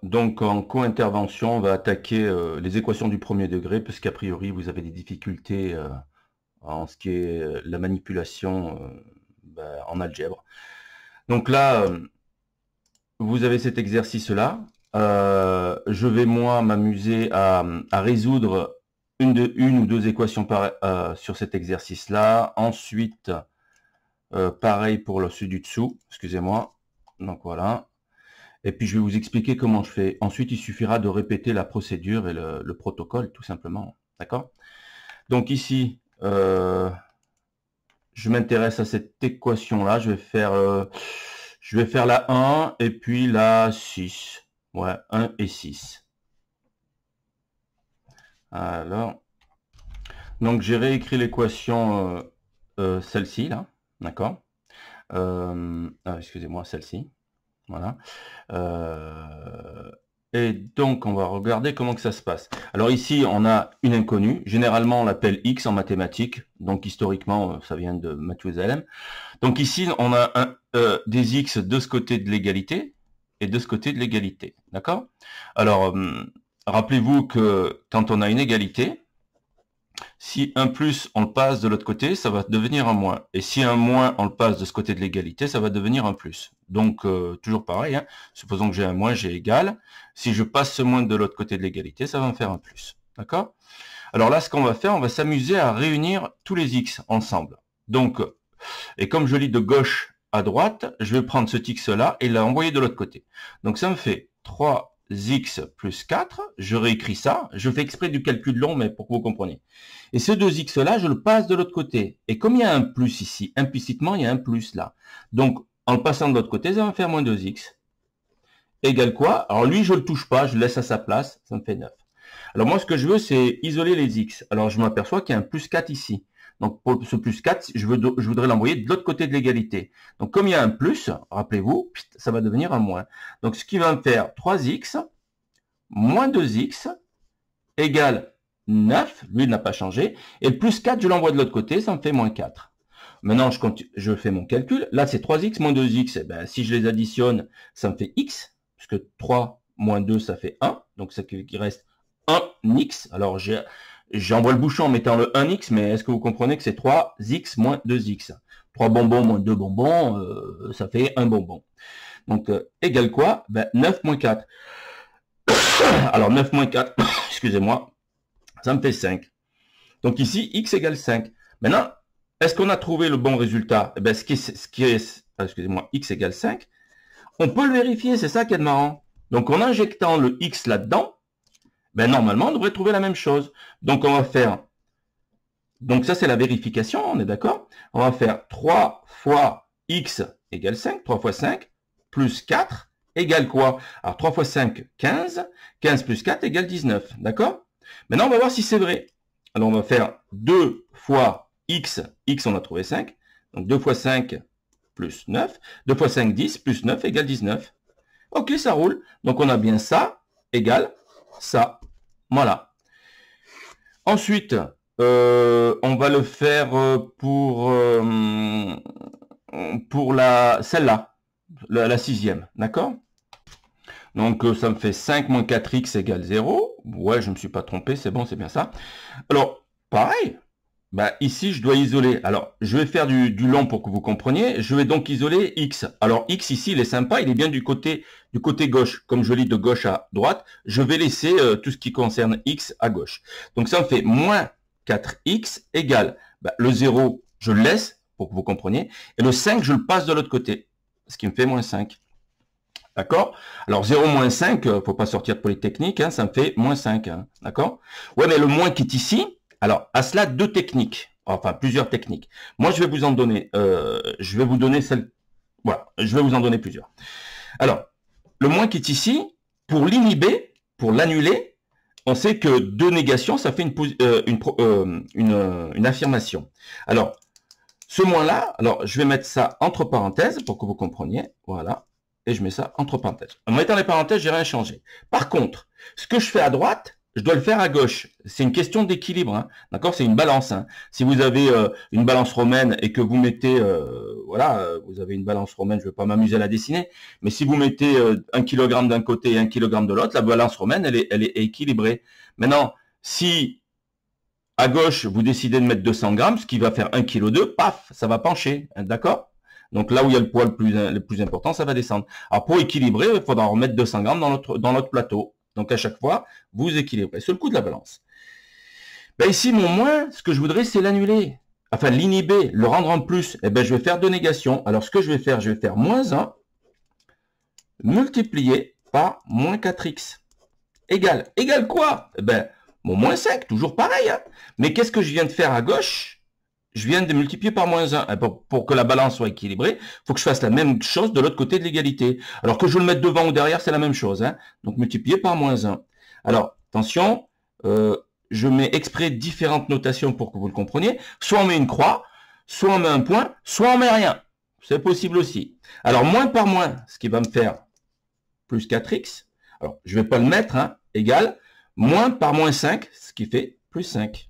donc en co-intervention, on va attaquer les équations du premier degré, parce qu'a priori, vous avez des difficultés en ce qui est la manipulation en algèbre. Donc là, vous avez cet exercice-là. Je vais, moi, m'amuser à résoudre une ou deux équations sur cet exercice-là. Ensuite, pareil pour celui du dessous, excusez-moi. Donc voilà. Et puis je vais vous expliquer comment je fais. Ensuite, il suffira de répéter la procédure et le protocole, tout simplement. D'accord? Donc ici, je m'intéresse à cette équation-là. Je vais faire la 1 et puis la 6. Ouais, 1 et 6. Alors, donc j'ai réécrit l'équation, celle-ci, là. D'accord? Excusez-moi, celle-ci. Voilà. Et donc, on va regarder comment que ça se passe. Alors ici, on a une inconnue. Généralement, on l'appelle X en mathématiques. Donc, historiquement, ça vient de Mathusalem. Donc ici, on a des X de ce côté de l'égalité et de ce côté de l'égalité. D'accord? Alors, rappelez-vous que quand on a une égalité, si un plus, on le passe de l'autre côté, ça va devenir un moins. Et si un moins, on le passe de ce côté de l'égalité, ça va devenir un plus. Donc, toujours pareil, hein. Supposons que j'ai un moins, j'ai égal. Si je passe ce moins de l'autre côté de l'égalité, ça va me faire un plus. D'accord? Alors là, ce qu'on va faire, on va s'amuser à réunir tous les x ensemble. Donc, et comme je lis de gauche à droite, je vais prendre ce x-là et l'envoyer de l'autre côté. Donc, ça me fait 3x plus 4, je réécris ça, je fais exprès du calcul long, mais pour que vous compreniez. Et ce 2x-là, je le passe de l'autre côté. Et comme il y a un plus ici, implicitement, il y a un plus là. Donc, en le passant de l'autre côté, ça va me faire moins 2x. Égale quoi? Alors lui, je ne le touche pas, je le laisse à sa place, ça me fait 9. Alors moi, ce que je veux, c'est isoler les x. Alors je m'aperçois qu'il y a un plus 4 ici. Donc pour ce plus 4, je voudrais l'envoyer de l'autre côté de l'égalité. Donc comme il y a un plus, rappelez-vous, ça va devenir un moins. Donc ce qui va me faire 3x moins 2x égale 9. Lui, il n'a pas changé. Et le plus 4, je l'envoie de l'autre côté, ça me fait moins 4. Maintenant, je fais mon calcul. Là, c'est 3x moins 2x. Eh ben, si je les additionne, ça me fait x. Puisque 3 moins 2, ça fait 1. Donc ça qui reste 1x. Alors, j'envoie le bouchon en mettant le 1x, mais est-ce que vous comprenez que c'est 3x moins 2x? 3 bonbons moins 2 bonbons, ça fait 1 bonbon. Donc, égale quoi? 9 moins 4. Alors, 9 moins 4, excusez-moi, ça me fait 5. Donc ici, x égale 5. Maintenant, est-ce qu'on a trouvé le bon résultat? Eh bien, excusez-moi, x égale 5. On peut le vérifier, c'est ça qui est marrant. Donc, en injectant le x là-dedans, normalement, on devrait trouver la même chose. Donc, on va faire... Donc, ça, c'est la vérification, on est d'accord? On va faire 3 fois x égale 5, 3 fois 5, plus 4, égale quoi? Alors, 3 fois 5, 15. 15 plus 4 égale 19, d'accord? Maintenant, on va voir si c'est vrai. Alors, on va faire 2 fois x. X, on a trouvé 5. Donc, 2 fois 5 plus 9. 2 fois 5, 10, plus 9 égale 19. Ok, ça roule. Donc, on a bien ça égale ça. Voilà. Ensuite, on va le faire pour celle-là, la sixième, d'accord? Donc, ça me fait 5 moins 4x égale 0. Ouais, je ne me suis pas trompé, c'est bon, c'est bien ça. Alors, pareil, ici, je dois isoler. Alors, je vais faire du long pour que vous compreniez. Je vais donc isoler x. Alors, x ici, il est sympa, il est bien du côté gauche. Comme je lis de gauche à droite, je vais laisser tout ce qui concerne x à gauche. Donc, ça me fait moins 4x égale, le 0, je le laisse pour que vous compreniez. Et le 5, je le passe de l'autre côté, ce qui me fait moins 5. D'accord? Alors, 0 moins 5, faut pas sortir de Polytechnique, hein, ça me fait moins 5. Hein, d'accord? Ouais, mais le moins qui est ici, alors, à cela, deux techniques. Enfin, plusieurs techniques. Moi, je vais vous en donner, celle... Voilà, je vais vous en donner plusieurs. Alors, le moins qui est ici, pour l'inhiber, pour l'annuler, on sait que deux négations, ça fait une affirmation. Alors, ce moins-là, alors, je vais mettre ça entre parenthèses pour que vous compreniez. Voilà. Et je mets ça entre parenthèses. En mettant les parenthèses, j'ai rien changé. Par contre, ce que je fais à droite, je dois le faire à gauche. C'est une question d'équilibre, hein. D'accord? C'est une balance, hein. Si vous avez une balance romaine et que vous mettez, voilà, vous avez une balance romaine, je ne vais pas m'amuser à la dessiner, mais si vous mettez 1 kg d'un côté et 1 kg de l'autre, la balance romaine, elle est équilibrée. Maintenant, si à gauche, vous décidez de mettre 200 grammes, ce qui va faire 1,2 kg, paf, ça va pencher, hein, d'accord? Donc là où il y a le poids le plus important, ça va descendre. Alors pour équilibrer, il faudra remettre 200 grammes dans notre plateau. Donc à chaque fois, vous équilibrez. C'est le coup de la balance. Ben ici, mon moins, ce que je voudrais, c'est l'annuler. Enfin, l'inhiber, le rendre en plus. Eh ben, je vais faire deux négations. Alors ce que je vais faire moins 1 multiplié par moins 4x. Égal quoi? Eh ben, mon moins 5, toujours pareil. Hein. Mais qu'est-ce que je viens de faire à gauche? Je viens de multiplier par moins 1. Pour que la balance soit équilibrée, il faut que je fasse la même chose de l'autre côté de l'égalité. Alors que je le mette devant ou derrière, c'est la même chose. Hein. Donc multiplier par moins 1. Alors, attention, je mets exprès différentes notations pour que vous le compreniez. Soit on met une croix, soit on met un point, soit on met rien. C'est possible aussi. Alors, moins par moins, ce qui va me faire plus 4x. Alors, je ne vais pas le mettre, hein, égal, moins par moins 5, ce qui fait plus 5.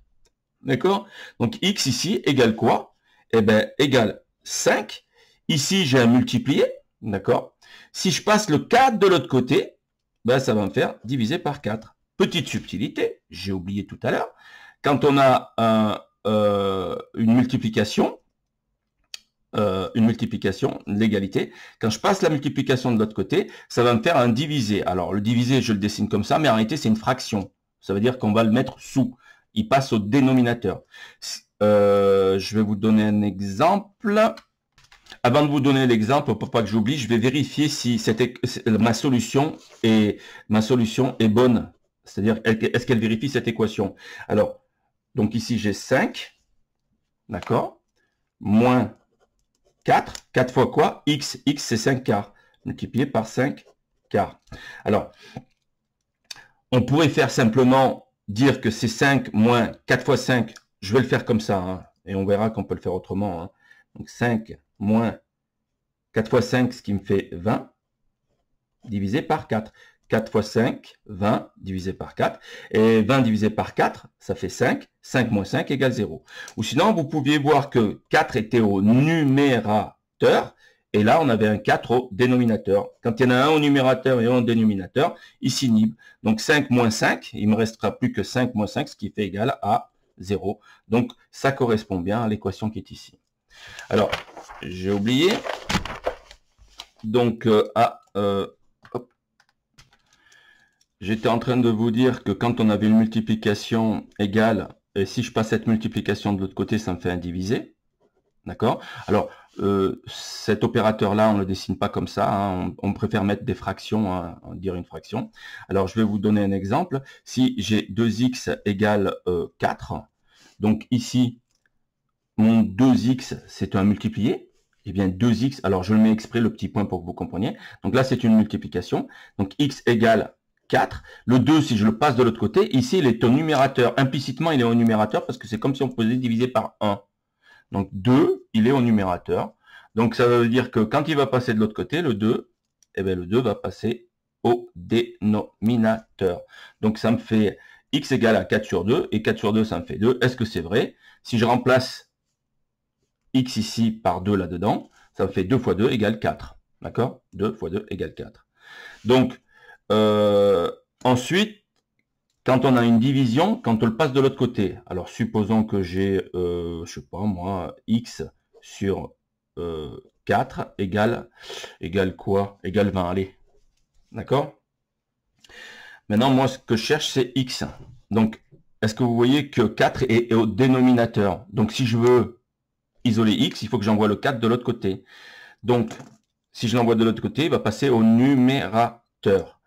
D'accord? Donc, x ici égale quoi? Eh bien, égale 5. Ici, j'ai un multiplié. D'accord? Si je passe le 4 de l'autre côté, ben, ça va me faire diviser par 4. Petite subtilité, j'ai oublié tout à l'heure. Quand on a une multiplication, l'égalité, quand je passe la multiplication de l'autre côté, ça va me faire un divisé. Alors, le divisé, je le dessine comme ça, mais en réalité, c'est une fraction. Ça veut dire qu'on va le mettre sous. Il passe au dénominateur. Je vais vous donner un exemple. Avant de vous donner l'exemple, pour pas que j'oublie, je vais vérifier si ma solution est bonne. C'est-à-dire, est-ce qu'elle vérifie cette équation? Alors, donc ici, j'ai 5, d'accord, moins 4. 4 fois quoi? X c'est 5 quarts, multiplié par 5 quarts. Alors, on pourrait faire simplement dire que c'est 5 moins 4 fois 5, je vais le faire comme ça, hein, et on verra qu'on peut le faire autrement. Hein. Donc 5 moins 4 fois 5, ce qui me fait 20, divisé par 4. 4 fois 5, 20, divisé par 4. Et 20 divisé par 4, ça fait 5. 5 moins 5 égale 0. Ou sinon, vous pouviez voir que 4 était au numérateur, et là, on avait un 4 au dénominateur. Quand il y en a un au numérateur et un au dénominateur, il s'inhibe. Donc 5 moins 5, il ne me restera plus que 5 moins 5, ce qui fait égal à 0. Donc ça correspond bien à l'équation qui est ici. Alors, j'ai oublié. Donc, j'étais en train de vous dire que quand on avait une multiplication égale, et si je passe cette multiplication de l'autre côté, ça me fait un divisé. D'accord? Alors, cet opérateur-là, on ne le dessine pas comme ça. Hein, on préfère mettre des fractions, hein, dire une fraction. Alors, je vais vous donner un exemple. Si j'ai 2x égale 4, donc ici, mon 2x, c'est un multiplié. Eh bien, 2x, alors je le mets exprès, le petit point pour que vous compreniez. Donc là, c'est une multiplication. Donc, x égale 4. Le 2, si je le passe de l'autre côté, ici, il est au numérateur. Implicitement, il est au numérateur parce que c'est comme si on faisait diviser par 1. Donc 2, il est au numérateur. Donc ça veut dire que quand il va passer de l'autre côté, le 2, eh bien le 2 va passer au dénominateur. Donc ça me fait x égale à 4 sur 2, et 4 sur 2, ça me fait 2. Est-ce que c'est vrai? Si je remplace x ici par 2 là-dedans, ça me fait 2 fois 2 égale 4. D'accord? 2 fois 2 égale 4. Donc, ensuite, quand on a une division, quand on le passe de l'autre côté, alors supposons que j'ai, je sais pas moi, x sur 4 égale quoi? Égale 20, allez. D'accord? Maintenant, moi, ce que je cherche, c'est x. Donc, est-ce que vous voyez que 4 est au dénominateur? Donc, si je veux isoler x, il faut que j'envoie le 4 de l'autre côté. Donc, si je l'envoie de l'autre côté, il va passer au numérateur.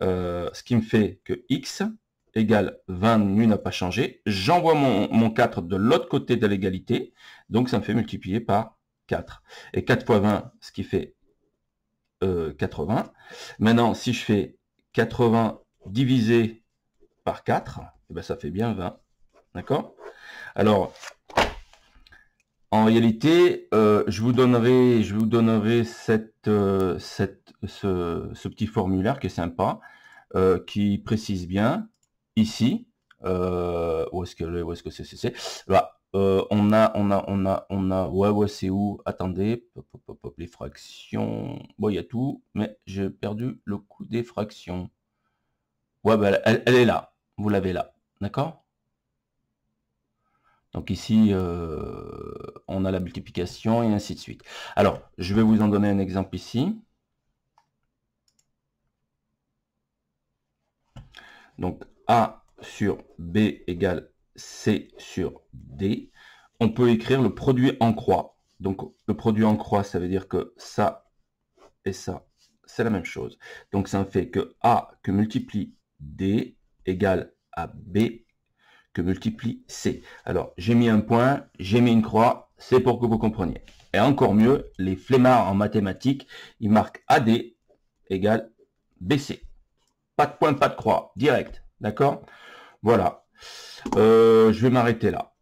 Ce qui me fait que x égale 20, nu n'a pas changé. J'envoie mon 4 de l'autre côté de l'égalité. Donc, ça me fait multiplier par 4. Et 4 fois 20, ce qui fait 80. Maintenant, si je fais 80 divisé par 4, eh ben, ça fait bien 20. D'accord? Alors, en réalité, je vous donnerai ce petit formulaire qui est sympa, qui précise bien. ici, où est-ce que c'est bah, ouais, c'est où? Attendez, hop, les fractions. Bon, il y a tout, mais j'ai perdu le coup des fractions. Ouais, bah, elle est là. Vous l'avez là. D'accord? Donc ici, on a la multiplication et ainsi de suite. Alors, je vais vous en donner un exemple ici. Donc, A sur B égale C sur D. On peut écrire le produit en croix. Donc, le produit en croix, ça veut dire que ça et ça, c'est la même chose. Donc, ça me fait que A que multiplie D égale à B que multiplie C. Alors, j'ai mis un point, j'ai mis une croix, c'est pour que vous compreniez. Et encore mieux, les flemmards en mathématiques, ils marquent AD égale BC. Pas de point, pas de croix, direct. D'accord? Voilà. Je vais m'arrêter là.